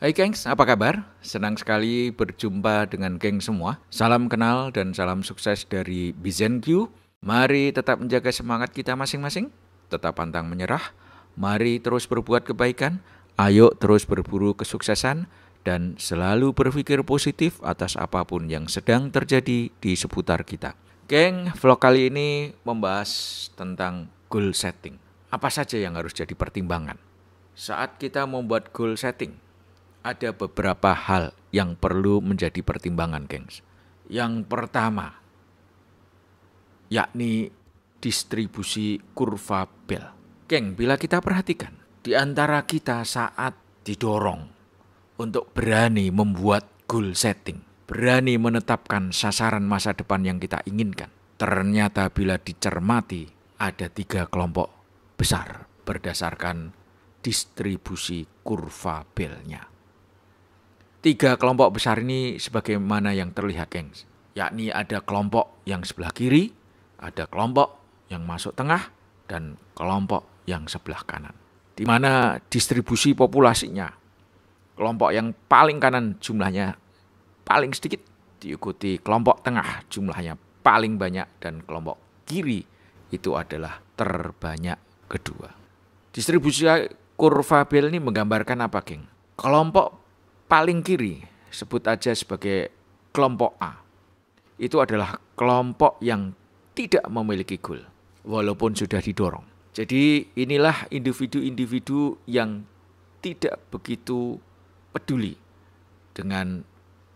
Hai gengs, apa kabar? Senang sekali berjumpa dengan geng semua. Salam kenal dan salam sukses dari BZenQ. Mari tetap menjaga semangat kita masing-masing. Tetap pantang menyerah. Mari terus berbuat kebaikan. Ayo terus berburu kesuksesan. Dan selalu berpikir positif atas apapun yang sedang terjadi di seputar kita. Geng, vlog kali ini membahas tentang goal setting. Apa saja yang harus jadi pertimbangan saat kita membuat goal setting? Ada beberapa hal yang perlu menjadi pertimbangan, gengs. Yang pertama, yakni distribusi kurva Bell. Geng, bila kita perhatikan, di antara kita saat didorong untuk berani membuat goal setting, berani menetapkan sasaran masa depan yang kita inginkan, ternyata bila dicermati, ada 3 kelompok besar berdasarkan distribusi kurva Bell-nya. 3 kelompok besar ini sebagaimana yang terlihat, gengs. Yakni ada kelompok yang sebelah kiri, ada kelompok yang masuk tengah, dan kelompok yang sebelah kanan. Di mana distribusi populasinya, kelompok yang paling kanan jumlahnya paling sedikit, diikuti kelompok tengah jumlahnya paling banyak, dan kelompok kiri itu adalah terbanyak kedua. Distribusi kurva Bell ini menggambarkan apa, geng? Kelompok paling kiri, sebut aja sebagai kelompok A, itu adalah kelompok yang tidak memiliki goal, walaupun sudah didorong. Jadi inilah individu-individu yang tidak begitu peduli dengan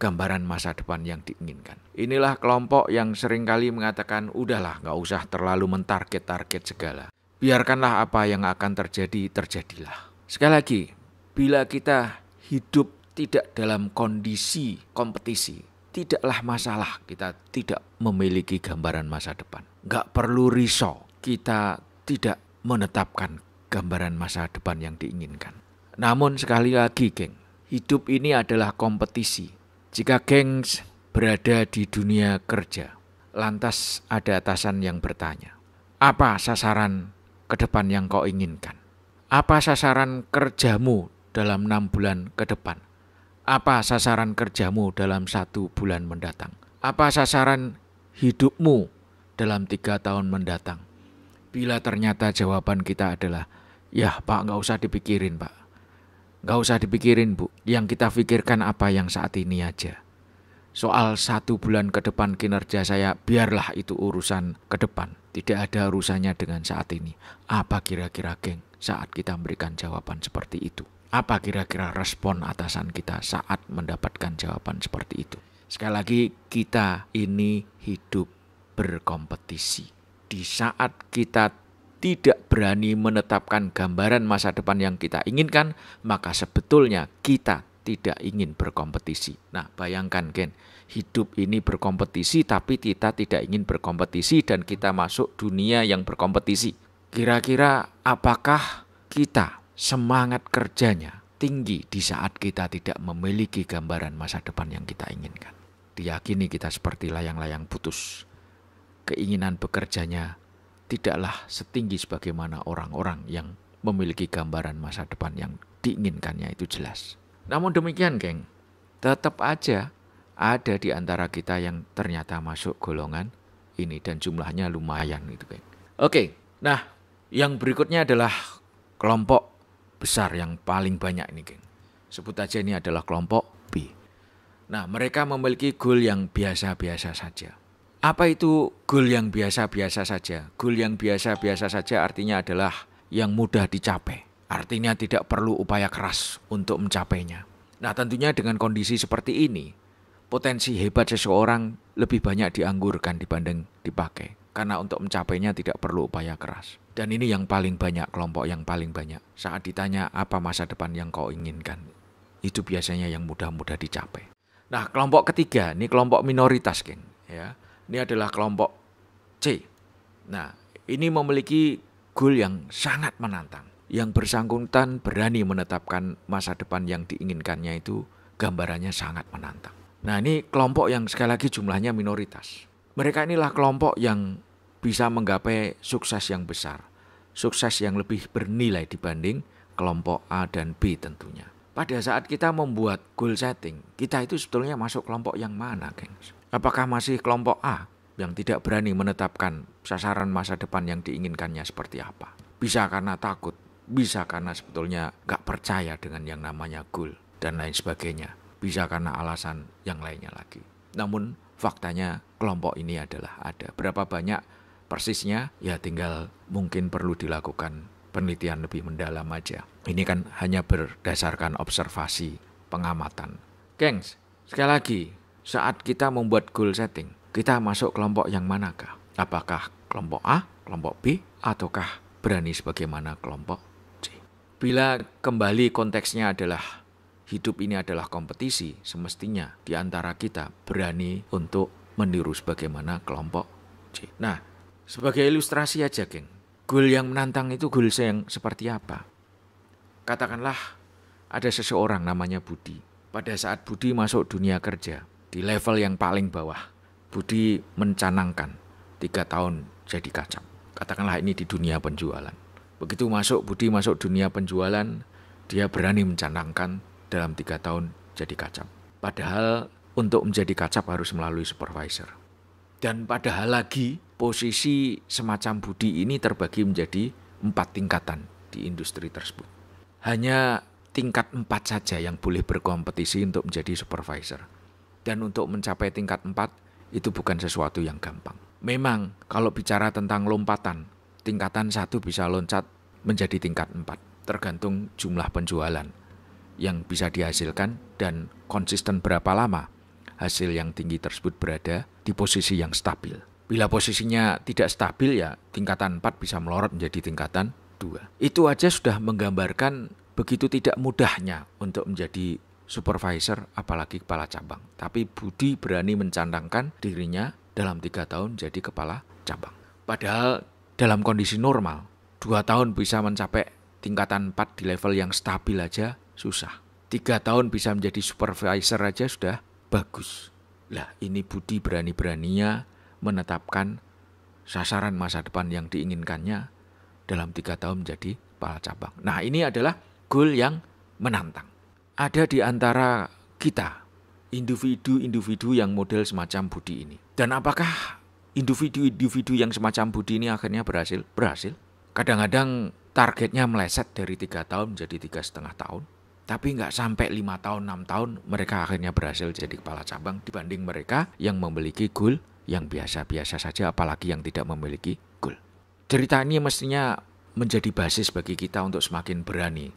gambaran masa depan yang diinginkan. Inilah kelompok yang seringkali mengatakan, udahlah gak usah terlalu mentarget-target segala. Biarkanlah apa yang akan terjadi, terjadilah. Sekali lagi, bila kita hidup tidak dalam kondisi kompetisi, tidaklah masalah kita tidak memiliki gambaran masa depan. Gak perlu risau kita tidak menetapkan gambaran masa depan yang diinginkan. Namun sekali lagi, geng, hidup ini adalah kompetisi. Jika gengs berada di dunia kerja, lantas ada atasan yang bertanya, apa sasaran ke depan yang kau inginkan? Apa sasaran kerjamu dalam 6 bulan ke depan? Apa sasaran kerjamu dalam 1 bulan mendatang? Apa sasaran hidupmu dalam 3 tahun mendatang? Bila ternyata jawaban kita adalah, ya Pak, gak usah dipikirin Pak. Gak usah dipikirin Bu, yang kita pikirkan apa yang saat ini aja. Soal 1 bulan ke depan kinerja saya, biarlah itu urusan ke depan. Tidak ada urusannya dengan saat ini. Apa kira-kira, geng, saat kita memberikan jawaban seperti itu? Apa kira-kira respon atasan kita saat mendapatkan jawaban seperti itu? Sekali lagi, kita ini hidup berkompetisi. Di saat kita tidak berani menetapkan gambaran masa depan yang kita inginkan, maka sebetulnya kita tidak ingin berkompetisi. Nah, bayangkan, Ken, hidup ini berkompetisi tapi kita tidak ingin berkompetisi dan kita masuk dunia yang berkompetisi. Kira-kira apakah kita semangat kerjanya tinggi di saat kita tidak memiliki gambaran masa depan yang kita inginkan? Diyakini kita seperti layang-layang putus. Keinginan bekerjanya tidaklah setinggi sebagaimana orang-orang yang memiliki gambaran masa depan yang diinginkannya itu jelas. Namun demikian, geng, tetap aja ada di antara kita yang ternyata masuk golongan ini dan jumlahnya lumayan gitu, geng. Oke, nah yang berikutnya adalah kelompok besar yang paling banyak ini, geng. Sebut aja ini adalah kelompok B. Nah, mereka memiliki goal yang biasa-biasa saja. Apa itu goal yang biasa-biasa saja? Goal yang biasa-biasa saja artinya adalah yang mudah dicapai. Artinya tidak perlu upaya keras untuk mencapainya. Nah, tentunya dengan kondisi seperti ini, potensi hebat seseorang lebih banyak dianggurkan dibanding dipakai. Karena untuk mencapainya tidak perlu upaya keras. Dan ini yang paling banyak, kelompok yang paling banyak. Saat ditanya apa masa depan yang kau inginkan, itu biasanya yang mudah-mudah dicapai. Nah, kelompok ketiga, ini kelompok minoritas, geng. Ya, ini adalah kelompok C. Nah, ini memiliki goal yang sangat menantang. Yang bersangkutan berani menetapkan masa depan yang diinginkannya itu gambarannya sangat menantang. Nah, ini kelompok yang sekali lagi jumlahnya minoritas. Mereka inilah kelompok yang bisa menggapai sukses yang besar. Sukses yang lebih bernilai dibanding kelompok A dan B tentunya. pada saat kita membuat goal setting, kita itu sebetulnya masuk kelompok yang mana, gengs? Apakah masih kelompok A yang tidak berani menetapkan sasaran masa depan yang diinginkannya seperti apa? Bisa karena takut, bisa karena sebetulnya gak percaya dengan yang namanya goal dan lain sebagainya. Bisa karena alasan yang lainnya lagi. Namun faktanya kelompok ini adalah ada. Berapa banyak persisnya? Ya tinggal mungkin perlu dilakukan penelitian lebih mendalam aja. Ini kan hanya berdasarkan observasi, pengamatan. Gengs, sekali lagi, saat kita membuat goal setting, kita masuk kelompok yang manakah? Apakah kelompok A, kelompok B, ataukah berani sebagaimana kelompok C? Bila kembali konteksnya adalah hidup ini adalah kompetisi, semestinya di antara kita berani untuk meniru sebagaimana kelompok C. Nah, sebagai ilustrasi aja, geng. Goal yang menantang itu goal yang seperti apa? Katakanlah ada seseorang namanya Budi. Pada saat Budi masuk dunia kerja, di level yang paling bawah, Budi mencanangkan 3 tahun jadi kacang. Katakanlah ini di dunia penjualan. Begitu Budi masuk dunia penjualan, dia berani mencanangkan dalam 3 tahun jadi kacap. Padahal untuk menjadi kacap harus melalui supervisor. Dan padahal lagi posisi semacam Budi ini terbagi menjadi 4 tingkatan di industri tersebut. Hanya tingkat 4 saja yang boleh berkompetisi untuk menjadi supervisor. Dan untuk mencapai tingkat 4 itu bukan sesuatu yang gampang. Memang kalau bicara tentang lompatan, tingkatan 1 bisa loncat menjadi tingkat 4. Tergantung jumlah penjualan yang bisa dihasilkan dan konsisten berapa lama hasil yang tinggi tersebut berada di posisi yang stabil. Bila posisinya tidak stabil ya tingkatan 4 bisa melorot menjadi tingkatan 2. Itu aja sudah menggambarkan begitu tidak mudahnya untuk menjadi supervisor apalagi kepala cabang. Tapi Budi berani mencandangkan dirinya dalam 3 tahun jadi kepala cabang. Padahal dalam kondisi normal 2 tahun bisa mencapai tingkatan 4 di level yang stabil aja susah. 3 tahun bisa menjadi supervisor aja sudah bagus. Lah ini Budi berani-beraninya menetapkan sasaran masa depan yang diinginkannya dalam 3 tahun menjadi kepala cabang. Nah ini adalah goal yang menantang. Ada di antara kita individu-individu yang model semacam Budi ini. Dan apakah individu-individu yang semacam Budi ini akhirnya berhasil? Berhasil. Kadang-kadang targetnya meleset dari 3 tahun menjadi 3,5 tahun. Tapi nggak sampai 5 tahun, 6 tahun mereka akhirnya berhasil jadi kepala cabang dibanding mereka yang memiliki goal yang biasa-biasa saja apalagi yang tidak memiliki goal. Cerita ini mestinya menjadi basis bagi kita untuk semakin berani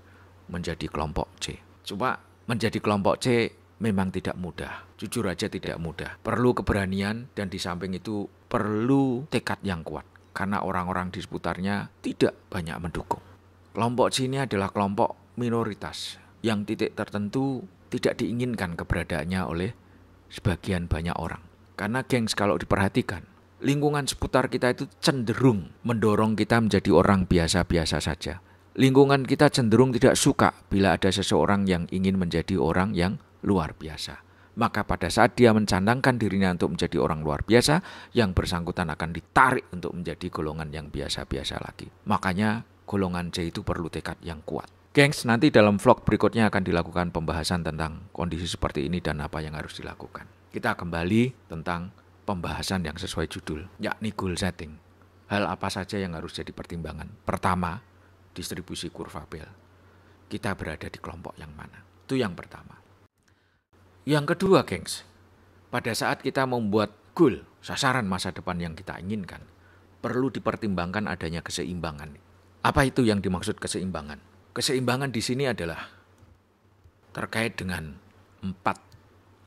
menjadi kelompok C. Coba menjadi kelompok C memang tidak mudah. Jujur aja tidak mudah. Perlu keberanian dan di samping itu perlu tekad yang kuat. Karena orang-orang di seputarnya tidak banyak mendukung. Kelompok C ini adalah kelompok minoritas yang titik tertentu tidak diinginkan keberadaannya oleh sebagian banyak orang. Karena gengs kalau diperhatikan, lingkungan seputar kita itu cenderung mendorong kita menjadi orang biasa-biasa saja. Lingkungan kita cenderung tidak suka bila ada seseorang yang ingin menjadi orang yang luar biasa. Maka pada saat dia mencandangkan dirinya untuk menjadi orang luar biasa, yang bersangkutan akan ditarik untuk menjadi golongan yang biasa-biasa lagi. Makanya golongan C itu perlu tekad yang kuat. Gengs, nanti dalam vlog berikutnya akan dilakukan pembahasan tentang kondisi seperti ini dan apa yang harus dilakukan. Kita kembali tentang pembahasan yang sesuai judul, yakni goal setting. Hal apa saja yang harus jadi pertimbangan? Pertama, distribusi kurva Bell. Kita berada di kelompok yang mana? Itu yang pertama. Yang kedua, gengs, pada saat kita membuat goal, sasaran masa depan yang kita inginkan, perlu dipertimbangkan adanya keseimbangan. Apa itu yang dimaksud keseimbangan? Keseimbangan di sini adalah terkait dengan 4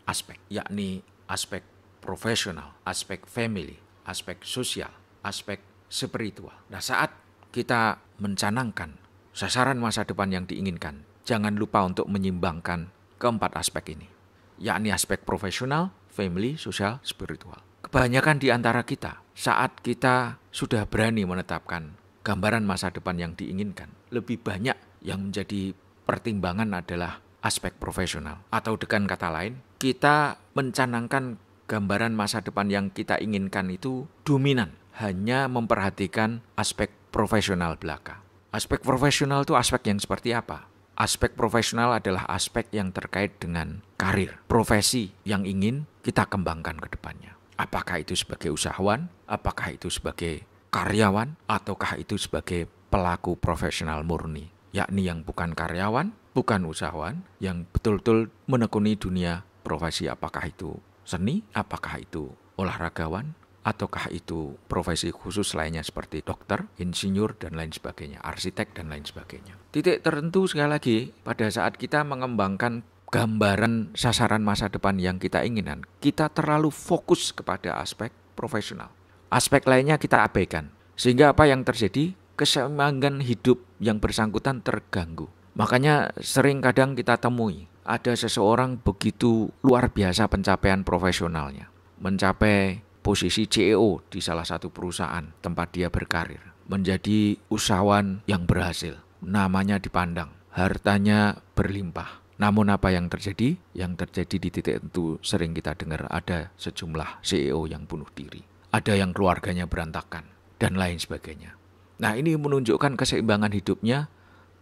aspek, yakni aspek profesional, aspek family, aspek sosial, aspek spiritual. Nah, saat kita mencanangkan sasaran masa depan yang diinginkan, jangan lupa untuk menyimbangkan keempat aspek ini, yakni aspek profesional, family, sosial, spiritual. Kebanyakan di antara kita, saat kita sudah berani menetapkan gambaran masa depan yang diinginkan, lebih banyak yang menjadi pertimbangan adalah aspek profesional. Atau dengan kata lain, kita mencanangkan gambaran masa depan yang kita inginkan itu dominan, hanya memperhatikan aspek profesional belaka. Aspek profesional itu aspek yang seperti apa? Aspek profesional adalah aspek yang terkait dengan karir, profesi yang ingin kita kembangkan ke depannya. Apakah itu sebagai usahawan, apakah itu sebagai karyawan, ataukah itu sebagai pelaku profesional murni, yakni yang bukan karyawan, bukan usahawan, yang betul-betul menekuni dunia profesi, apakah itu seni, apakah itu olahragawan, ataukah itu profesi khusus lainnya seperti dokter, insinyur, dan lain sebagainya, arsitek, dan lain sebagainya. Titik tertentu sekali lagi, pada saat kita mengembangkan gambaran sasaran masa depan yang kita inginkan, kita terlalu fokus kepada aspek profesional. Aspek lainnya kita abaikan. Sehingga apa yang terjadi? Keseimbangan hidup yang bersangkutan terganggu. Makanya sering kadang kita temui, ada seseorang begitu luar biasa pencapaian profesionalnya. Mencapai posisi CEO di salah satu perusahaan tempat dia berkarir. Menjadi usahawan yang berhasil. Namanya dipandang, hartanya berlimpah. Namun apa yang terjadi? Yang terjadi di titik itu sering kita dengar ada sejumlah CEO yang bunuh diri. Ada yang keluarganya berantakan dan lain sebagainya. Nah, ini menunjukkan keseimbangan hidupnya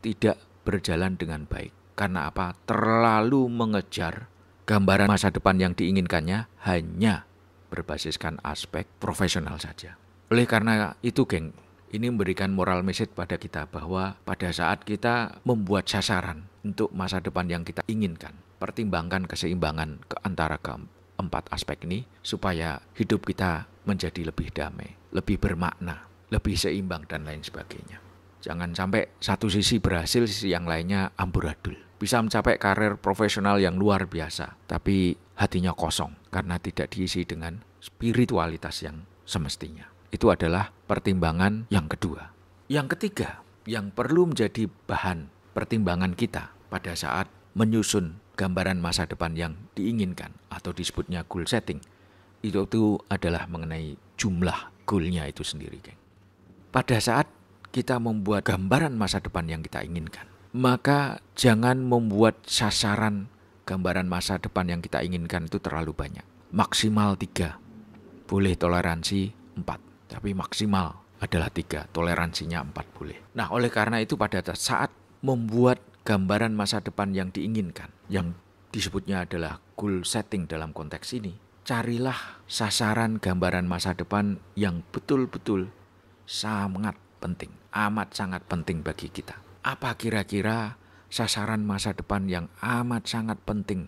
tidak berjalan dengan baik. Karena apa? Terlalu mengejar gambaran masa depan yang diinginkannya hanya berbasiskan aspek profesional saja. Oleh karena itu, geng, ini memberikan moral message pada kita bahwa pada saat kita membuat sasaran untuk masa depan yang kita inginkan, pertimbangkan keseimbangan antara keempat aspek ini supaya hidup kita menjadi lebih damai, lebih bermakna, lebih seimbang, dan lain sebagainya. Jangan sampai satu sisi berhasil, sisi yang lainnya amburadul. Bisa mencapai karir profesional yang luar biasa, tapi hatinya kosong karena tidak diisi dengan spiritualitas yang semestinya. Itu adalah pertimbangan yang kedua. Yang ketiga, yang perlu menjadi bahan pertimbangan kita pada saat menyusun gambaran masa depan yang diinginkan atau disebutnya goal setting, itu adalah mengenai jumlah goalnya itu sendiri, geng. Pada saat kita membuat gambaran masa depan yang kita inginkan, maka jangan membuat sasaran gambaran masa depan yang kita inginkan itu terlalu banyak. Maksimal 3, boleh toleransi 4, tapi maksimal adalah 3, toleransinya 4 boleh. Nah, oleh karena itu pada saat membuat gambaran masa depan yang diinginkan, yang disebutnya adalah goal setting dalam konteks ini, carilah sasaran gambaran masa depan yang betul-betul sangat penting, amat sangat penting bagi kita. Apa kira-kira sasaran masa depan yang amat sangat penting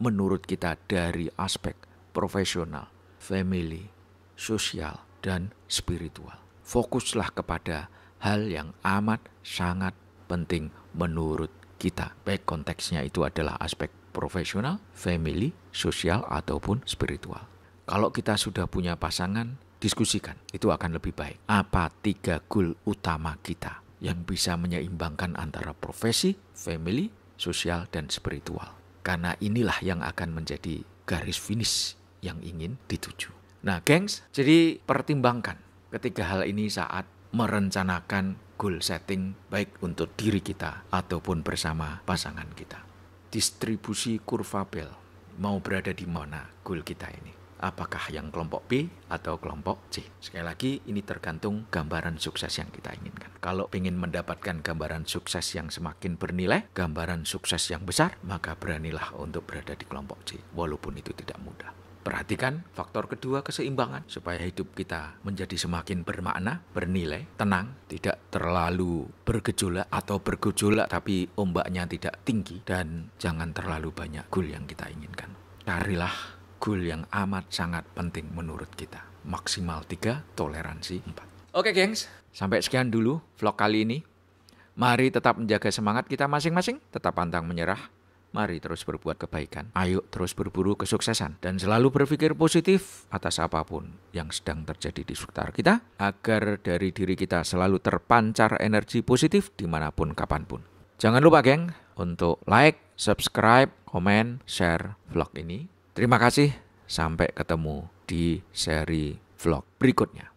menurut kita dari aspek profesional, family, sosial, dan spiritual? Fokuslah kepada hal yang amat sangat penting menurut kita. Baik konteksnya itu adalah aspek profesional, family, sosial, ataupun spiritual. Kalau kita sudah punya pasangan, diskusikan, itu akan lebih baik. Apa 3 goal utama kita yang bisa menyeimbangkan antara profesi, family, sosial, dan spiritual. Karena inilah yang akan menjadi garis finish yang ingin dituju. Nah, gengs, jadi pertimbangkan ketiga hal ini saat merencanakan goal setting baik untuk diri kita ataupun bersama pasangan kita. Distribusi kurva Bell, mau berada di mana goal kita ini? Apakah yang kelompok B atau kelompok C? Sekali lagi, ini tergantung gambaran sukses yang kita inginkan. Kalau ingin mendapatkan gambaran sukses yang semakin bernilai, gambaran sukses yang besar, maka beranilah untuk berada di kelompok C, walaupun itu tidak mudah. Perhatikan faktor kedua, keseimbangan, supaya hidup kita menjadi semakin bermakna, bernilai, tenang, tidak terlalu bergejolak atau bergejolak tapi ombaknya tidak tinggi, dan jangan terlalu banyak goal yang kita inginkan. Carilah goal yang amat sangat penting menurut kita. Maksimal 3, toleransi 4. Oke, gengs, sampai sekian dulu vlog kali ini. Mari tetap menjaga semangat kita masing-masing, tetap pantang menyerah. Mari terus berbuat kebaikan. Ayo terus berburu kesuksesan. Dan selalu berpikir positif atas apapun yang sedang terjadi di sekitar kita, agar dari diri kita selalu terpancar energi positif dimanapun kapanpun. Jangan lupa, geng, untuk like, subscribe, komen, share vlog ini. Terima kasih, sampai ketemu di seri vlog berikutnya.